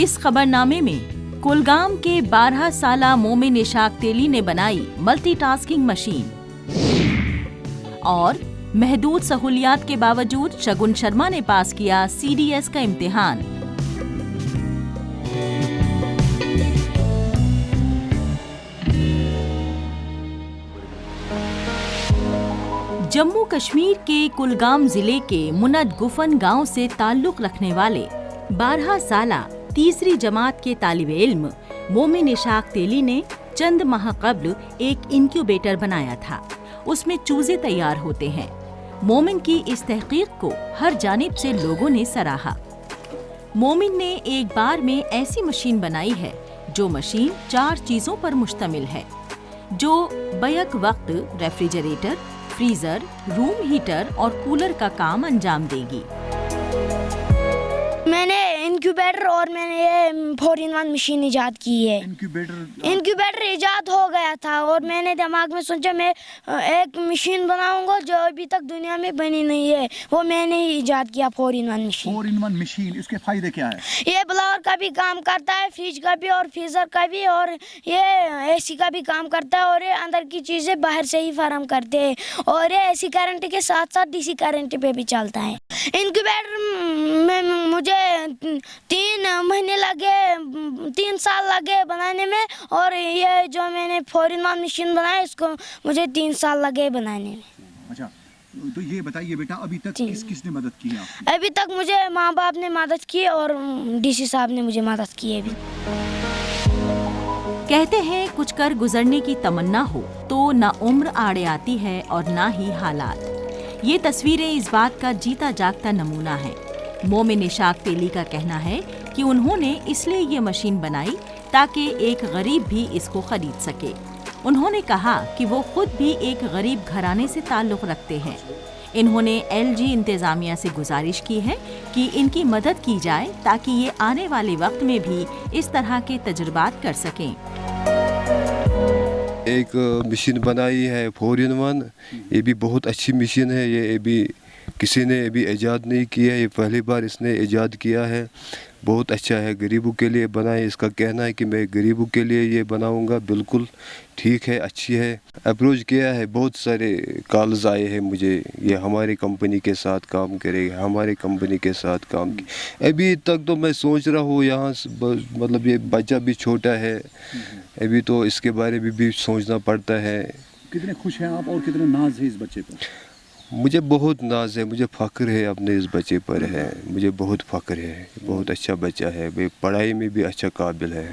इस खबरनामे में कुलगाम के 12 साला मोमिन इशाक तेली ने बनाई मल्टीटास्किंग मशीन और महदूद सहूलियात के बावजूद शगुन शर्मा ने पास किया CDS का इम्तिहान। जम्मू कश्मीर के कुलगाम जिले के मुनद गुफन गांव से ताल्लुक रखने वाले 12 साला तीसरी जमात के तालिबे इल्म मोमिन इशाक तेली ने चंद माह कब्ल एक इनक्यूबेटर बनाया था। उसमें चूजे तैयार होते हैं। मोमिन की इस तहकीक को हर जानिब से लोगों ने सराहा। मोमिन ने एक बार में ऐसी मशीन बनाई है जो मशीन 4 चीजों पर मुश्तमिल है, जो बैक वक्त रेफ्रिजरेटर, फ्रीजर, रूम हीटर और कूलर का काम अंजाम देगी। मैंने इनक्यूबेटर और मैंने ये 4-in-1 मशीन इजाद की है। इनक्यूबेटर इजाद हो गया था और मैंने दिमाग में सोचा मैं एक मशीन बनाऊंगा जो अभी तक दुनिया में बनी नहीं है, वो मैंने ही इजाद किया 4-in-1 मशीन। 4-in-1 मशीन, इसके फायदे क्या है? ये ब्लावर का भी काम करता है, फ्रिज का भी और फ्रीजर का भी, और ये AC का भी काम करता है, और ये अंदर की चीजें बाहर से ही फराहम करते हैं, और ये AC करंट के साथ साथ DC करंट पे भी चलता है। इनक्यूबेटर में मुझे 3 महीने लगे, 3 साल लगे बनाने में, और ये जो मैंने 4-in-1 मशीन बनाया इसको मुझे 3 साल लगे बनाने में। अच्छा, तो ये बताइए बेटा, अभी तक किसने मदद की है आपकी? अभी तक मुझे माँ बाप ने मदद की और DC साहब ने मुझे मदद की है। अभी कहते हैं कुछ कर गुजरने की तमन्ना हो तो ना उम्र आड़े आती है और ना ही हालात। ये तस्वीरें इस बात का जीता जागता नमूना है। मोमिन इशाक तेली का कहना है कि उन्होंने इसलिए ये मशीन बनाई ताकि एक गरीब भी इसको खरीद सके। उन्होंने कहा कि वो खुद भी एक गरीब घराने से ताल्लुक़ रखते हैं। इन्होंने LG इंतज़ामिया से गुजारिश की है कि इनकी मदद की जाए ताकि ये आने वाले वक्त में भी इस तरह के तजुर्बात कर सकें। एक मशीन बनाई है 4-in-1, ये भी बहुत अच्छी मशीन है। ये भी किसी ने अभी ईजाद नहीं किया है, ये पहली बार इसने ईजाद किया है। बहुत अच्छा है, गरीबों के लिए बनाए। इसका कहना है कि मैं गरीबों के लिए ये बनाऊंगा। बिल्कुल ठीक है, अच्छी है। अप्रोच किया है, बहुत सारे कॉल्स आए हैं मुझे, ये हमारी कंपनी के साथ काम करेगा, हमारी कंपनी के साथ काम की। अभी तक तो मैं सोच रहा हूँ यहाँ मतलब ये बच्चा भी छोटा है, अभी तो इसके बारे में भी सोचना पड़ता है। कितने खुश हैं आप और कितने नाज है इस बच्चे पर? मुझे बहुत नाज है, मुझे फ़ख्र है अपने इस बच्चे पर है। मुझे बहुत फ़ख्र है, बहुत अच्छा बच्चा है, वे पढ़ाई में भी अच्छा काबिल है।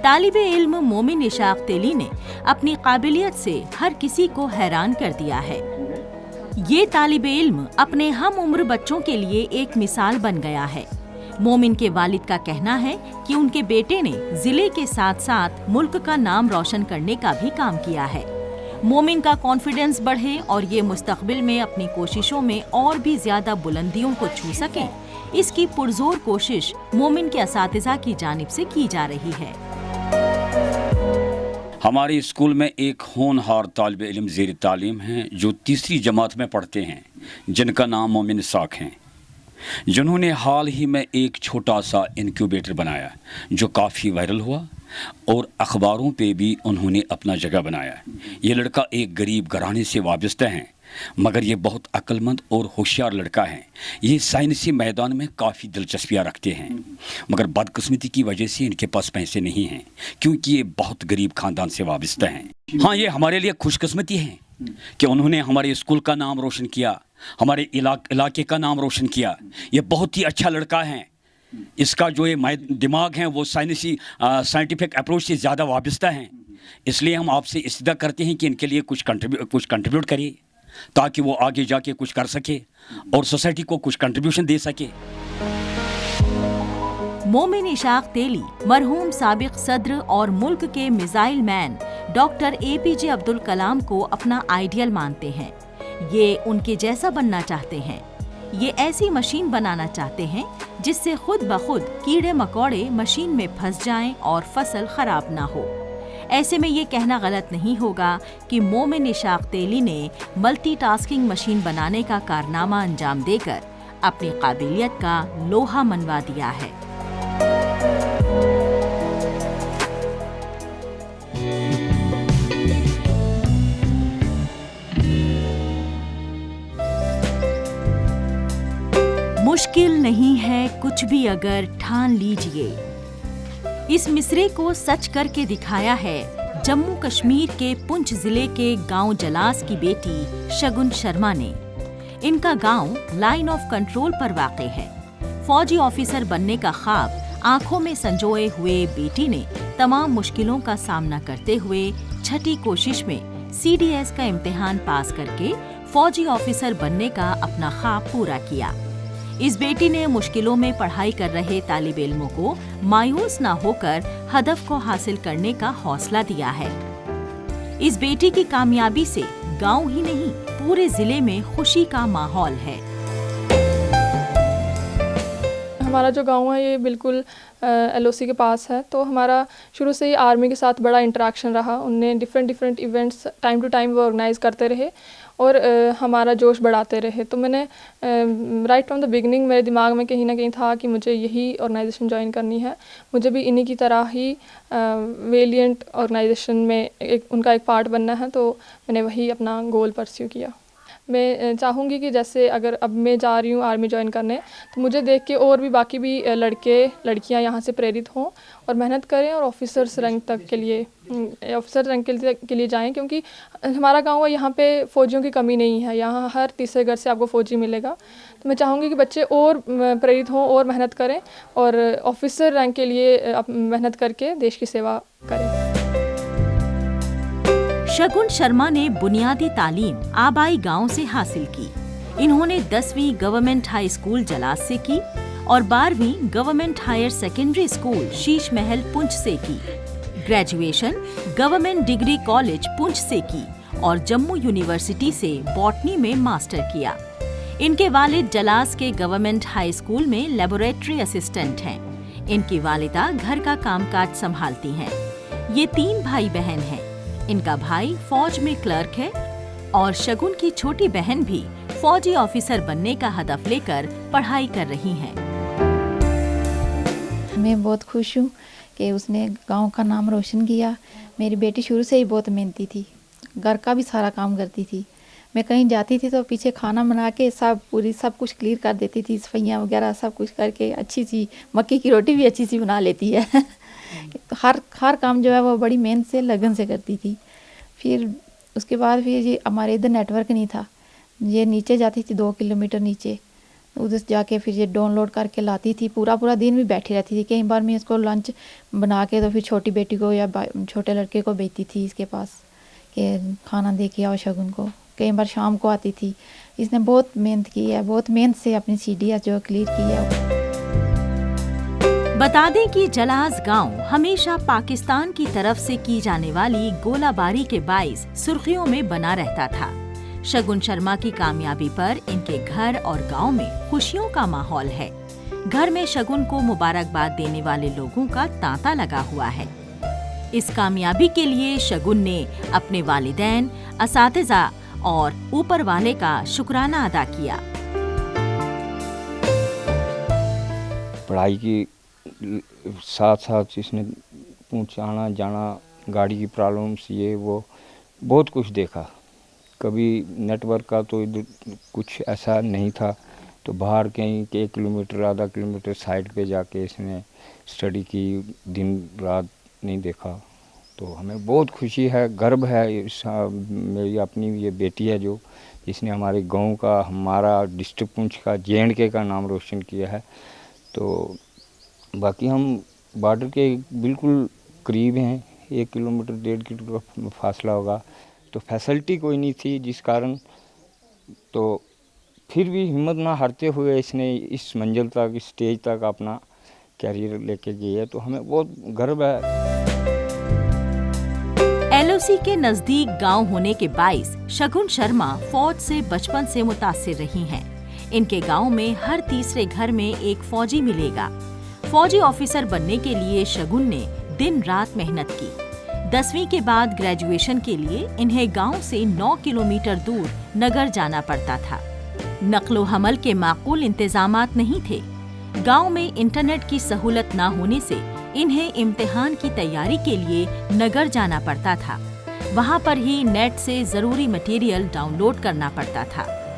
तालिबे इल्म मोमिन इशाक तेली ने अपनी काबिलियत से हर किसी को हैरान कर दिया है। ये तालिबे इल्म अपने हम उम्र बच्चों के लिए एक मिसाल बन गया है। मोमिन के वालिद का कहना है कि उनके बेटे ने जिले के साथ साथ मुल्क का नाम रोशन करने का भी काम किया है। मोमिन का कॉन्फिडेंस बढ़े और ये मुस्तकबिल में अपनी कोशिशों में और भी ज्यादा बुलंदियों को छू सकें, इसकी पुरजोर कोशिश मोमिन के असातिज़ा की जानिब से की जा रही है। हमारे स्कूल में एक होनहार तालिब इल्म ज़ेर तालीम हैं जो तीसरी जमात में पढ़ते हैं, जिनका नाम मोमिन इशाक हैं, जिन्होंने हाल ही में एक छोटा सा इनक्यूबेटर बनाया जो काफ़ी वायरल हुआ और अखबारों पे भी उन्होंने अपना जगह बनाया। ये लड़का एक गरीब घराने से वाबस्ता है, मगर ये बहुत अक्लमंद और होशियार लड़का है। ये साइंसी मैदान में काफ़ी दिलचस्पियाँ रखते हैं, मगर बदकिस्मती की वजह से इनके पास पैसे नहीं हैं क्योंकि ये बहुत गरीब ख़ानदान से वाबस्ता हैं। हाँ, ये हमारे लिए खुशकिस्मती है कि उन्होंने हमारे स्कूल का नाम रोशन किया, हमारे इलाके का नाम रोशन किया। ये बहुत ही अच्छा लड़का है। इसका जो ये दिमाग है वो साइंटिफिक अप्रोच से ज़्यादा वाबस्ता है। इसलिए हम आपसे इस्तदा करते हैं कि इनके लिए कुछ कंट्रीब्यूट करिए ताकि वो आगे जाके कुछ कर सके और सोसाइटी को कुछ कंट्रीब्यूशन दे सके। मोमिन इशाक तेली मरहूम साबिक सद्र और मुल्क के missile man doctor APJ Abdul Kalam को अपना आइडियल मानते हैं। ये उनके जैसा बनना चाहते हैं। ये ऐसी मशीन बनाना चाहते हैं जिससे खुद ब खुद कीड़े मकोड़े मशीन में फंस जाएं और फसल खराब ना हो। ऐसे में ये कहना गलत नहीं होगा कि मोमिन इशाक तेली ने मल्टीटास्किंग मशीन बनाने का कारनामा अंजाम देकर अपनी काबिलियत का लोहा मनवा दिया है। मुश्किल नहीं है कुछ भी अगर ठान लीजिए। इस मिसरे को सच करके दिखाया है जम्मू कश्मीर के पुंछ जिले के गांव जलास की बेटी शगुन शर्मा ने। इनका गांव लाइन ऑफ कंट्रोल पर वाक़ है। फौजी ऑफिसर बनने का ख्वाब आंखों में संजोए हुए बेटी ने तमाम मुश्किलों का सामना करते हुए छठी कोशिश में CDS का इम्तिहान पास करके फौजी ऑफिसर बनने का अपना ख्वाब पूरा किया। इस बेटी ने मुश्किलों में पढ़ाई कर रहे तालिब इल्मों को मायूस न होकर हदफ को हासिल करने का हौसला दिया है। इस बेटी की कामयाबी से गांव ही नहीं पूरे जिले में खुशी का माहौल है। हमारा जो गांव है ये बिल्कुल LOC के पास है, तो हमारा शुरू से ही आर्मी के साथ बड़ा इंटरेक्शन रहा। उनने different events time to time वो ऑर्गेनाइज़ करते रहे और हमारा जोश बढ़ाते रहे। तो मैंने राइट फ्रॉम द बिगनिंग मेरे दिमाग में कहीं ना कहीं था कि मुझे यही ऑर्गेनाइजेशन ज्वाइन करनी है। मुझे भी इन्हीं की तरह ही वेलिएंट ऑर्गेनाइजेशन में उनका एक पार्ट बनना है, तो मैंने वही अपना गोल परस्यू किया। मैं चाहूँगी कि जैसे अगर अब मैं जा रही हूँ आर्मी ज्वाइन करने, तो मुझे देख के और भी बाकी भी लड़के लड़कियाँ यहाँ से प्रेरित हों और मेहनत करें और ऑफिसर्स रैंक तक के लिए जाएं, क्योंकि हमारा गांव है, यहाँ पे फ़ौजियों की कमी नहीं है। यहाँ हर तीसरे घर से आपको फ़ौजी मिलेगा। तो मैं चाहूँगी कि बच्चे और प्रेरित हों और मेहनत करें और ऑफिसर रैंक के लिए मेहनत करके देश की सेवा करें। शगुन शर्मा ने बुनियादी तालीम आबाई गांव से हासिल की। इन्होंने 10वीं गवर्नमेंट हाई स्कूल जलास से की और 12वीं government higher secondary school Sheesh Mahal Poonch से की। Graduation government degree college Poonch से की और जम्मू यूनिवर्सिटी से बॉटनी में मास्टर किया। इनके वालिद जलास के गवर्नमेंट हाई स्कूल में लेबोरेटरी असिस्टेंट हैं। इनकी वालिदा घर का कामकाज संभालती हैं। ये 3 भाई बहन हैं। इनका भाई फौज में क्लर्क है और शगुन की छोटी बहन भी फौजी ऑफिसर बनने का हदफ लेकर पढ़ाई कर रही हैं। मैं बहुत खुश हूँ कि उसने गांव का नाम रोशन किया। मेरी बेटी शुरू से ही बहुत मेहनती थी, घर का भी सारा काम करती थी। मैं कहीं जाती थी तो पीछे खाना बना के सब कुछ क्लियर कर देती थी, सफाइयाँ वगैरह सब कुछ करके अच्छी सी मक्की की रोटी भी अच्छी सी बना लेती है। हर काम जो है वो बड़ी मेहनत से लगन से करती थी। फिर उसके बाद फिर ये हमारे इधर नेटवर्क नहीं था, ये नीचे जाती थी 2 किलोमीटर नीचे, उधर जाके फिर ये डाउनलोड करके लाती थी। पूरा दिन भी बैठी रहती थी। कई बार मैं इसको लंच बना के तो फिर छोटी बेटी को या छोटे लड़के को भेजती थी इसके पास कि खाना दे के आओ शगुन को। कई बार शाम को आती थी। इसने बहुत मेहनत की है, बहुत मेहनत से अपनी CDS जो क्लियर की है। बता दें कि जलास गांव हमेशा पाकिस्तान की तरफ से की जाने वाली गोलाबारी के बाइस सुर्खियों में बना रहता था। शगुन शर्मा की कामयाबी पर इनके घर और गांव में खुशियों का माहौल है। घर में शगुन को मुबारकबाद देने वाले लोगों का तांता लगा हुआ है। इस कामयाबी के लिए शगुन ने अपने वालिदैन, असातिज़ा और ऊपर वाले का शुक्राना अदा किया। पढ़ाई की साथ साथ इसने पहुँचाना जाना, गाड़ी की प्रॉब्लम्स, ये वो बहुत कुछ देखा। कभी नेटवर्क का तो इधर कुछ ऐसा नहीं था, तो बाहर कहीं 1 किलोमीटर आधा किलोमीटर साइड पे जाके इसने स्टडी की, दिन रात नहीं देखा। तो हमें बहुत खुशी है, गर्व है। मेरी अपनी ये बेटी है जो जिसने हमारे गांव का, हमारा डिस्ट्रिक्ट पुंछ का, JNK का नाम रोशन किया है। तो बाकी हम बॉर्डर के बिल्कुल करीब हैं, 1 किलोमीटर 1.5 किलोमीटर का फासला होगा। तो फैसिलिटी कोई नहीं थी, जिस कारण तो फिर भी हिम्मत ना हारते हुए इसने इस मंजिल तक, इस स्टेज तक अपना कैरियर लेके गई है। तो हमें बहुत गर्व है। LOC के नजदीक गांव होने के बाइस शगुन शर्मा फौज से बचपन से मुतासिर रही हैं। इनके गांव में हर तीसरे घर में एक फौजी मिलेगा। फौजी ऑफिसर बनने के लिए शगुन ने दिन रात मेहनत की। 10वीं के बाद ग्रेजुएशन के लिए इन्हें गांव से 9 किलोमीटर दूर नगर जाना पड़ता था। नक्लो हमल के माकूल इंतजामात नहीं थे। गांव में इंटरनेट की सहूलत न होने से इन्हें इम्तिहान की तैयारी के लिए नगर जाना पड़ता था। वहां पर ही नेट से जरूरी मटेरियल डाउनलोड करना पड़ता था।